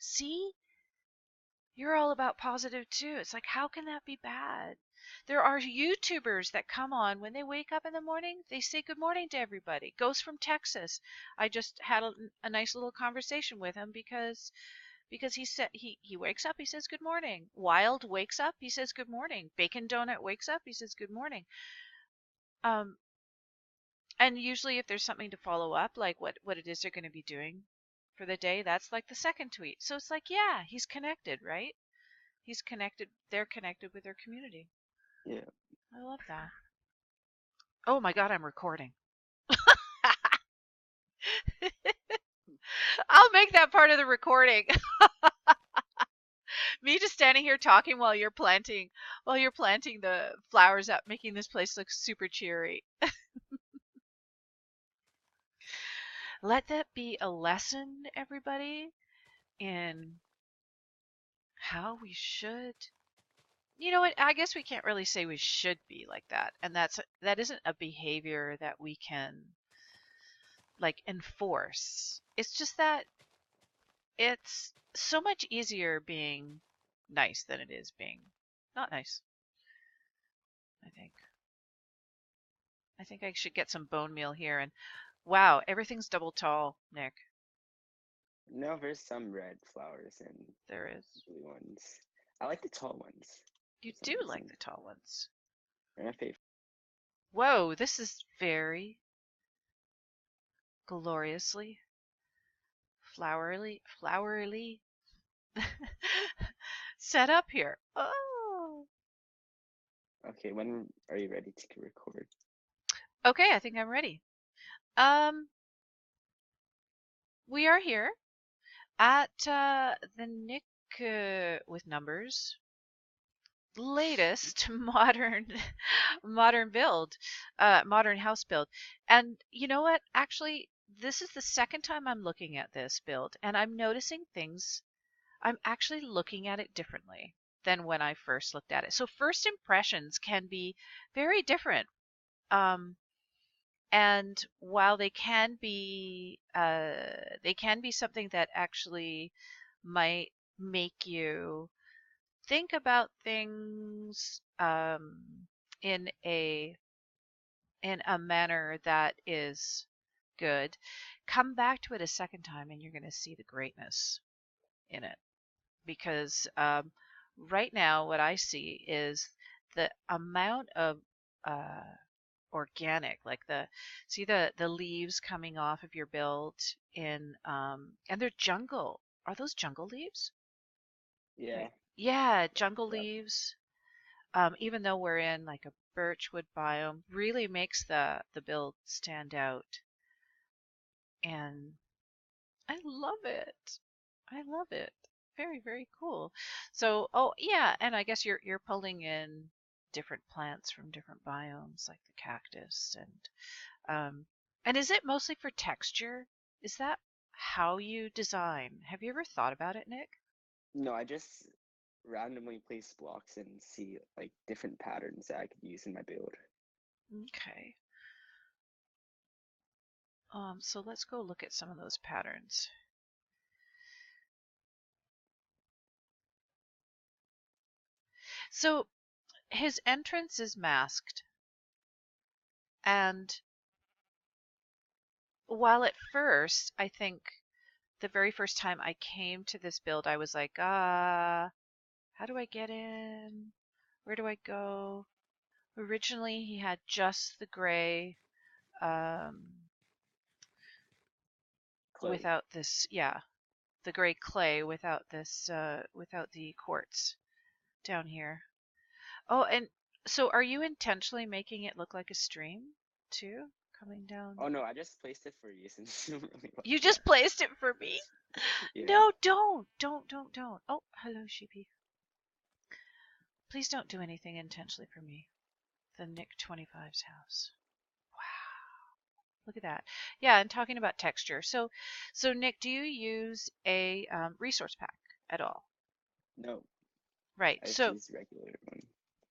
See? You're all about positive too. It's like, how can that be bad? There are YouTubers that come on when they wake up in the morning, they say good morning to everybody. Ghost from Texas. I just had a nice little conversation with him because he said he wakes up, he says good morning. Wild wakes up, he says good morning. Bacon Donut wakes up, he says good morning. Um, and usually if there's something to follow up, like what it is they're going to be doing for the day, that's like the second tweet. So it's like, yeah, he's connected, right? He's connected. They're connected with their community. Yeah. I love that. Oh my God, I'm recording. I'll make that part of the recording. Me just standing here talking while you're planting the flowers up, making this place look super cheery. Let that be a lesson, everybody, in how we should. You know what? I guess we can't really say we should be like that, and that isn't a behavior that we can like enforce. It's just that it's so much easier being nice than it is being not nice. I think. I think I should get some bone meal here. And wow, everything's double tall, Nick. No, there's some red flowers and There is. blue ones. I like the tall ones You for some do like reason. the tall ones. They're my favorite. Whoa, this is very gloriously flowerly set up here. Oh. Okay, when are you ready to record? Okay, I think I'm ready. Um, we are here at the Nick with numbers latest modern build, modern house build. And you know what? Actually, this is the second time I'm looking at this build, and I'm noticing things. I'm actually looking at it differently than when I first looked at it. So first impressions can be very different. Um, and while they can be something that actually might make you think about things in a manner that is good. Come back to it a second time, and you're going to see the greatness in it. Because right now, what I see is the amount of uh, organic, like the leaves coming off of your build and they're jungle. Are those jungle leaves? Yeah. Wait, yeah, Yeah. jungle Yep. leaves. Even though we're in like a birchwood biome, really makes the build stand out. And I love it. I love it. Very, very cool. So, oh yeah, and I guess you're pulling in different plants from different biomes, like the cactus and is it mostly for texture? Is that how you design? Have you ever thought about it, Nick? No, I just randomly place blocks and see like different patterns that I could use in my build. Okay. So let's go look at some of those patterns. So his entrance is masked, and while at first, I think the very first time I came to this build, I was like, how do I get in? Where do I go? Originally, he had just the gray, um, Clay. without this, yeah, the gray clay without this, without the quartz down here. Oh, and so are you intentionally making it look like a stream too, coming down? Oh no, I just placed it for you since you don't really want You that. just placed it for me? Yeah. No, don't. Oh, hello, sheepy. Please don't do anything intentionally for me. The Nick25's house. Wow. Look at that. Yeah, and talking about texture. So Nick, do you use a resource pack at all? No, Right. I just So use regular one.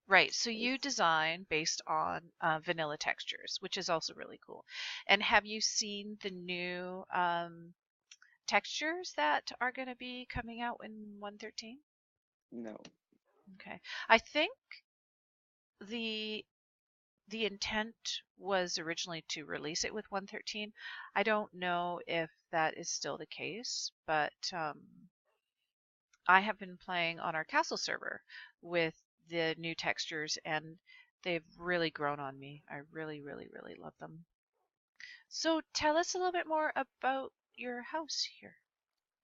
right. So Place. you design based on vanilla textures, which is also really cool. And have you seen textures that are going to be coming out in 113? No. Okay. I think the the intent was originally to release it with 113. I don't know if that is still the case, but I have been playing on our castle server with the new textures, and they've really grown on me. I really, really, really love them. So tell us a little bit more about your house here.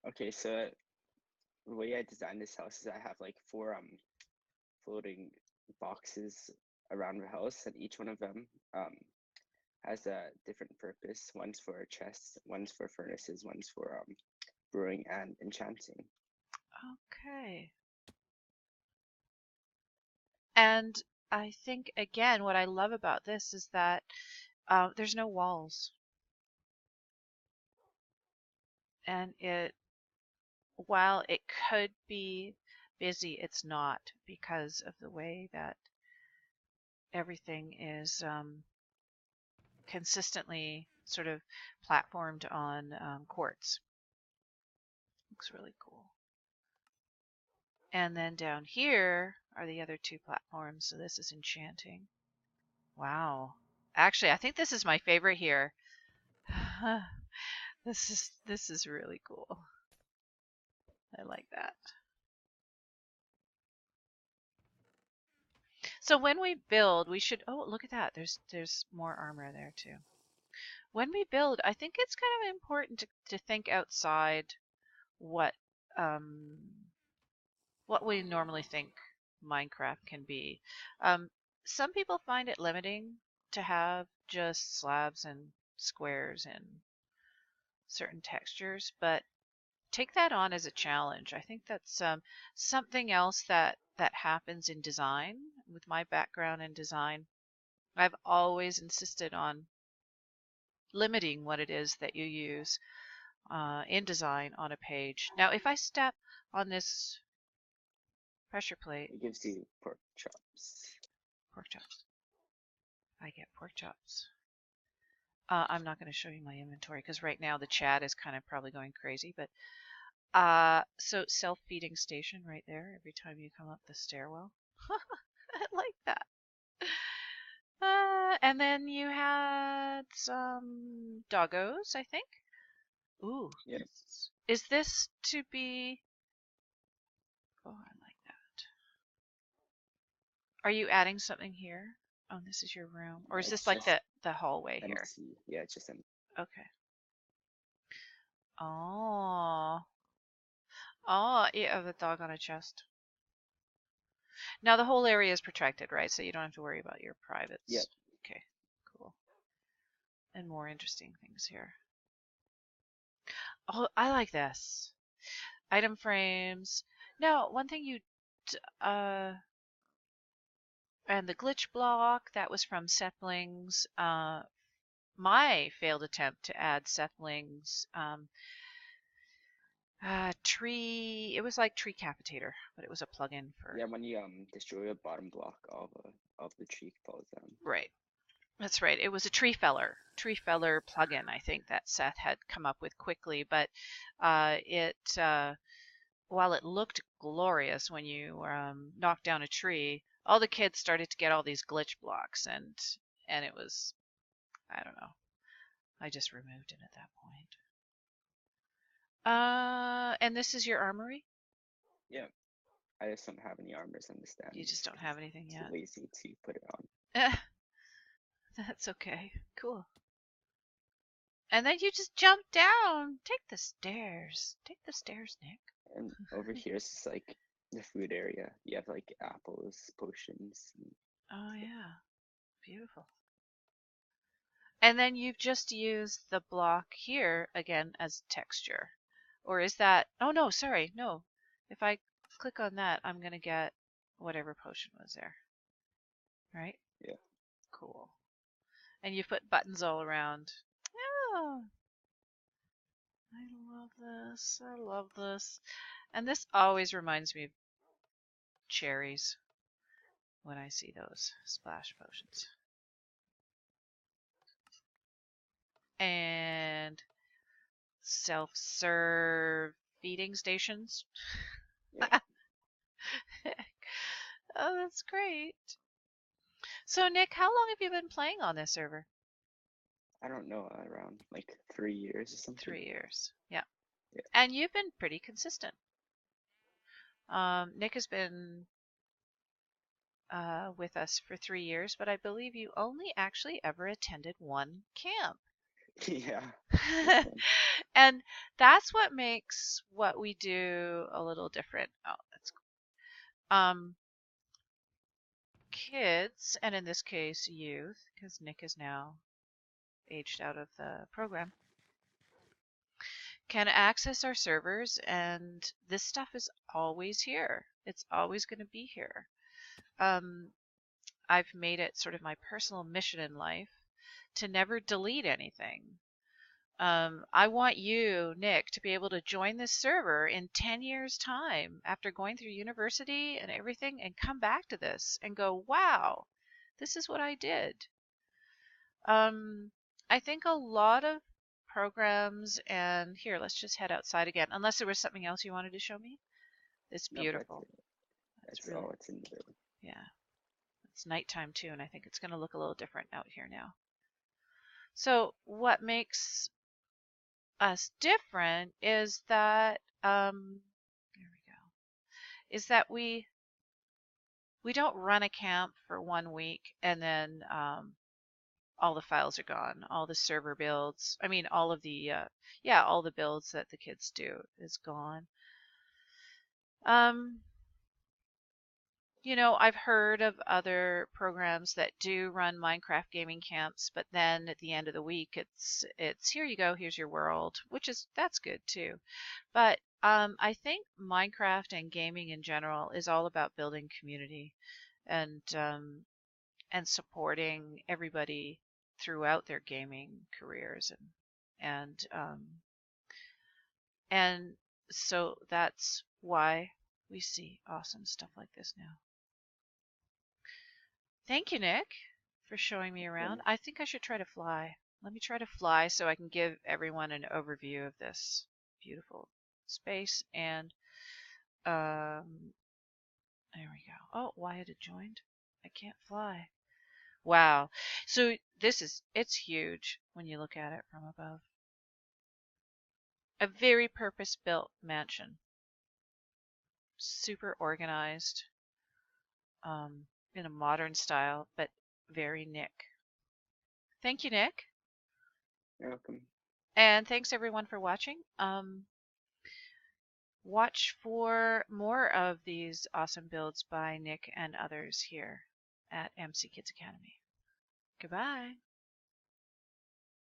Okay, so the way I designed this house is I have like four floating boxes around the house, and each one of them has a different purpose. One's for chests, one's for furnaces, one's for brewing and enchanting. Okay. And I think, again, what I love about this is that there's no walls. And while it could be busy, it's not because of the way that everything is consistently sort of platformed on quartz. Looks really cool. And then down here are the other two platforms. So this is enchanting. Wow. Actually, I think this is my favorite here. This is really cool. I like that. So when we build, we should, oh, look at that. There's more armor there too. When we build, I think it's kind of important to think outside what um, what we normally think Minecraft can be. Um, some people find it limiting to have just slabs and squares and certain textures, but take that on as a challenge. I think that's something else that happens in design. With my background in design, I've always insisted on limiting what it is that you use in design on a page. Now, if I step on this pressure plate, It gives you pork chops. pork chops. I get pork chops. I'm not going to show you my inventory because right now the chat is kind of probably going crazy. But so self-feeding station right there every time you come up the stairwell. I like that. And then you had some doggos, I think. Ooh. Yep. Is this to be... Oh, I like that. Are you adding something here? Oh, this is your room. Or is this It's like just the hallway here? empty. Yeah, it's just empty. Okay. Oh. Oh, you have a dog on a chest. Now the whole area is protected, right? So you don't have to worry about your privates. Yep. Okay, cool. And more interesting things here. Oh, I like this. Item frames. Now, one thing uh, and the glitch block, that was from Saplings. My failed attempt to add Saplings tree. It was like Tree Capitator, but it was a plugin for. Yeah, when you destroy a bottom block of the tree falls down. Right. That's right. It was a tree feller plugin, I think, that Seth had come up with quickly, but while it looked glorious when you knocked down a tree, all the kids started to get all these glitch blocks, and it was, I don't know. I just removed it at that point. And this is your armory? Yeah. I just don't have any armors on the stand. You just don't have anything Too yet. lazy to put it on. That's okay. Cool. And then you just jump down. Take the stairs. Take the stairs, Nick. And over here is just like the food area. You have like apples, potions. Oh, yeah. Beautiful. And then you've just used the block here again as texture. Or is that, oh no, sorry, no. If I click on that, I'm going to get whatever potion was there. Right? Yeah. Cool. And you put buttons all around. Oh, I love this. I love this. And this always reminds me of cherries when I see those splash potions. And self-serve feeding stations. Yeah. Oh, that's great. So, Nick, how long have you been playing on this server? I don't know, around like 3 years or something. 3 years. Yeah. Yeah. And you've been pretty consistent. Nick has been with us for 3 years, but I believe you only actually ever attended one camp. Yeah. Just one. And that's what makes what we do a little different. Oh, that's cool. Kids, and in this case, youth, because Nick is now aged out of the program, can access our servers, and this stuff is always here. It's always going to be here. Um, I've made it sort of my personal mission in life to never delete anything. I want you, Nick, to be able to join this server in 10 years' time after going through university and everything and come back to this and go, wow, this is what I did. Um, I think a lot of programs, and here, let's just head outside again, unless there was something else you wanted to show me. It's Nope, that's beautiful. it. It's That's really, all it's in the building. yeah, it's nighttime too, and I think it's going to look a little different out here now. So, what makes us different is that, there we go, is that we don't run a camp for 1 week and then all the files are gone. All the server builds, I mean, all of the, yeah, all the builds that the kids do is gone. Um, you know, I've heard of other programs that do run Minecraft gaming camps, but then at the end of the week, it's here you go, here's your world, which is that's good too. But I think Minecraft and gaming in general is all about building community and and supporting everybody throughout their gaming careers and so that's why we see awesome stuff like this now. Thank you, Nick, for showing me Okay. around. I think I should try to fly. Let me try to fly so I can give everyone an overview of this beautiful space. And um, there we go. Oh, Wyatt had joined. I can't fly. Wow. So it's huge when you look at it from above. A very purpose-built mansion. Super organized, in a modern style, but very Nick. Thank you, Nick. You're welcome. And thanks everyone for watching. Watch for more of these awesome builds by Nick and others here at MC Kids Academy. Goodbye.